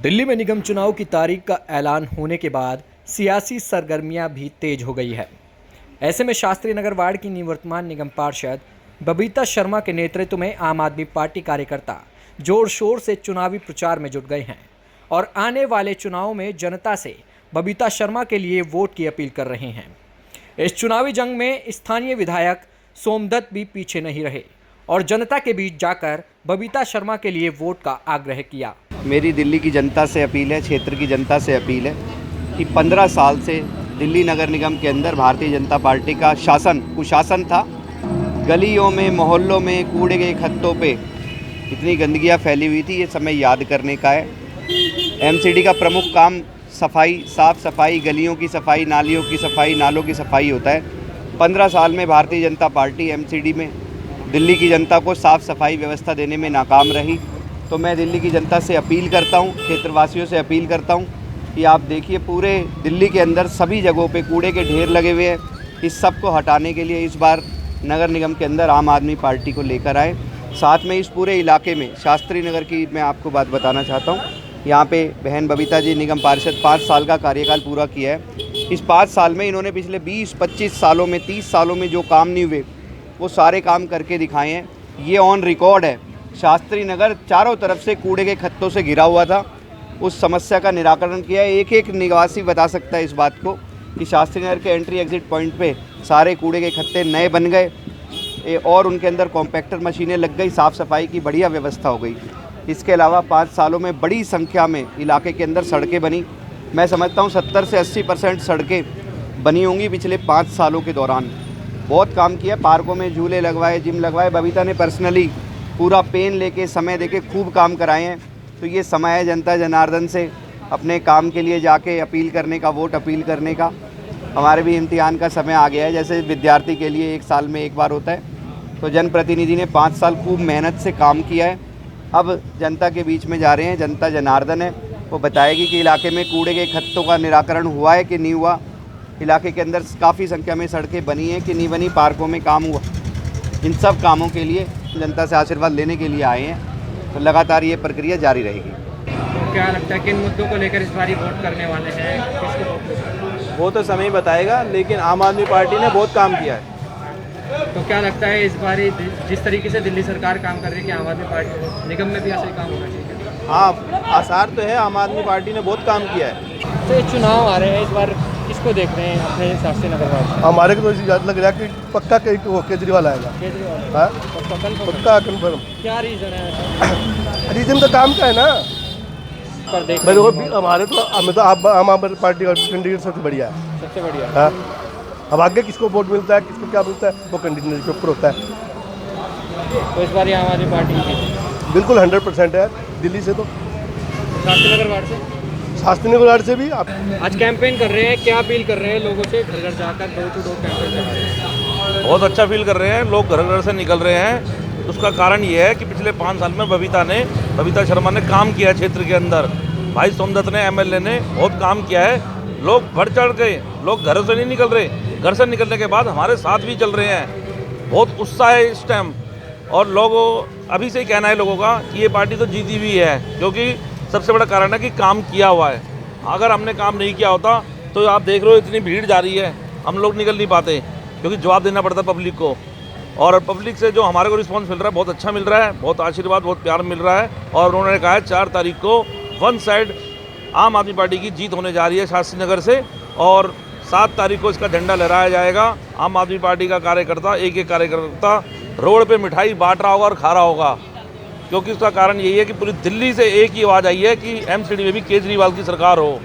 दिल्ली में निगम चुनाव की तारीख का ऐलान होने के बाद सियासी सरगर्मियां भी तेज हो गई है। ऐसे में शास्त्री नगर वार्ड की निवर्तमान निगम पार्षद बबीता शर्मा के नेतृत्व में आम आदमी पार्टी कार्यकर्ता जोर शोर से चुनावी प्रचार में जुट गए हैं और आने वाले चुनाव में जनता से बबीता शर्मा के लिए वोट की अपील कर रहे हैं। इस चुनावी जंग में स्थानीय विधायक सोमदत्त भी पीछे नहीं रहे और जनता के बीच जाकर बबीता शर्मा के लिए वोट का आग्रह किया। मेरी दिल्ली की जनता से अपील है, क्षेत्र की जनता से अपील है कि 15 साल से दिल्ली नगर निगम के अंदर भारतीय जनता पार्टी का कुशासन था। गलियों में, मोहल्लों में, कूड़े के खत्तों पे इतनी गंदगियाँ फैली हुई थी। ये समय याद करने का है। एमसीडी का प्रमुख काम सफाई, साफ़ सफाई, गलियों की सफाई, नालियों की सफाई, नालों की सफाई होता है। 15 साल में भारतीय जनता पार्टी एमसीडी में दिल्ली की जनता को साफ़ सफाई व्यवस्था देने में नाकाम रही। तो मैं दिल्ली की जनता से अपील करता हूँ, क्षेत्रवासियों से अपील करता हूँ कि आप देखिए पूरे दिल्ली के अंदर सभी जगहों पे कूड़े के ढेर लगे हुए हैं। इस सब को हटाने के लिए इस बार नगर निगम के अंदर आम आदमी पार्टी को लेकर आए। साथ में इस पूरे इलाके में शास्त्री नगर की मैं आपको बात बताना चाहता हूँ। यहाँ पे बहन बबीता जी निगम पार्षद 5 साल का कार्यकाल पूरा किया है। इस 5 साल में इन्होंने पिछले 20-25 सालों में, 30 सालों में जो काम नहीं हुए वो सारे काम करके दिखाए हैं। ये ऑन रिकॉर्ड है। शास्त्री नगर चारों तरफ से कूड़े के खत्तों से घिरा हुआ था। उस समस्या का निराकरण किया है। एक एक निवासी बता सकता है इस बात को कि शास्त्री नगर के एंट्री एग्जिट पॉइंट पे सारे कूड़े के खत्ते नए बन गए और उनके अंदर कॉम्पैक्टर मशीनें लग गई, साफ़ सफाई की बढ़िया व्यवस्था हो गई। इसके अलावा 5 सालों में बड़ी संख्या में इलाके के अंदर सड़कें बनी। मैं समझता हूँ 70 से 80% सड़कें बनी होंगी पिछले 5 सालों के दौरान। बहुत काम किया। पार्कों में झूले लगवाए, जिम लगवाए। बबीता ने पर्सनली पूरा पेन लेके, समय देके खूब काम कराए हैं। तो ये समय है जनता जनार्दन से अपने काम के लिए जाके अपील करने का, वोट अपील करने का। हमारे भी इम्तिहान का समय आ गया है, जैसे विद्यार्थी के लिए 1 साल में 1 बार होता है। तो जनप्रतिनिधि ने 5 साल खूब मेहनत से काम किया है। अब जनता के बीच में जा रहे हैं। जनता जनार्दन है, वो बताएगी कि इलाके में कूड़े के खत्तों का निराकरण हुआ है कि नहीं हुआ। इलाके के अंदर काफ़ी संख्या में सड़कें बनी हैं कि नहीं बनी, पार्कों में काम हुआ। इन सब कामों के लिए जनता से आशीर्वाद लेने के लिए आए हैं। तो लगातार ये प्रक्रिया जारी रहेगी। तो क्या लगता है किन मुद्दों को लेकर इस बार वोट करने वाले हैं? किसको वोट करेंगे? वो तो समय बताएगा, लेकिन आम आदमी पार्टी ने बहुत काम किया है। तो क्या लगता है इस बार जिस तरीके से दिल्ली सरकार काम कर रही है कि आम आदमी पार्टी निगम में भी ऐसा ही काम होना चाहिए? हाँ, आसार तो है। आम आदमी पार्टी ने बहुत काम किया है। तो ये चुनाव आ रहे हैं, इस बार किसको देख रहे हैं अपने शास्त्री नगर वार्ड? हमारे को तो इसी याद लग रहा है कि पक्का केजरीवाल आएगा। केजरीवाल? हाँ, पक्का कन्फर्म। क्या रीज़न है? रीजन तो काम का है ना। पर देख हमें तो आम आदमी पार्टी का कैंडिडेट सबसे बढ़िया है। सबसे बढ़िया। हाँ, अब आगे किसको वोट मिलता है, किसको क्या मिलता है, वो कैंडिडेट के ऊपर होता है। तो इस बार आम आदमी पार्टी की बिल्कुल 100% है। दिल्ली से तो शास्त्री नगर वार्ड से, शास्त्री नगर वार्ड से भी आप आज कैंपेन कर रहे हैं। क्या अपील कर रहे हैं लोगों से? घर घर जाकर डोर टू डोर कैंपेन कर रहे हैं। बहुत अच्छा फील कर रहे हैं लोग, घर घर से निकल रहे हैं। उसका कारण ये है कि पिछले 5 साल में बबीता शर्मा ने काम किया है क्षेत्र के अंदर। भाई सोमदत्त ने, एमएलए ने बहुत काम किया है। लोग बढ़ चढ़ गए, लोग घरों से नहीं निकल रहे। घर से निकलने के बाद हमारे साथ भी चल रहे हैं। बहुत उत्साह है इस टाइम। और लोगों अभी से ही कहना है लोगों का कि ये पार्टी तो जीती भी है, क्योंकि सबसे बड़ा कारण है कि काम किया हुआ है। अगर हमने काम नहीं किया होता तो आप देख रहे हो इतनी भीड़ जा रही है, हम लोग निकल नहीं पाते, क्योंकि जवाब देना पड़ता है पब्लिक को। और पब्लिक से जो हमारे को रिस्पांस मिल रहा है बहुत अच्छा मिल रहा है, बहुत आशीर्वाद, बहुत प्यार मिल रहा है। और उन्होंने कहा है 4 तारीख को 1 साइड आम आदमी पार्टी की जीत होने जा रही है शास्त्री नगर से। और 7 तारीख को इसका झंडा लहराया जाएगा। आम आदमी पार्टी का कार्यकर्ता, एक एक कार्यकर्ता रोड पे मिठाई बांट रहा होगा और खा रहा होगा, क्योंकि उसका कारण यही है कि पूरी दिल्ली से एक ही आवाज़ आई है कि एमसीडी में भी केजरीवाल की सरकार हो।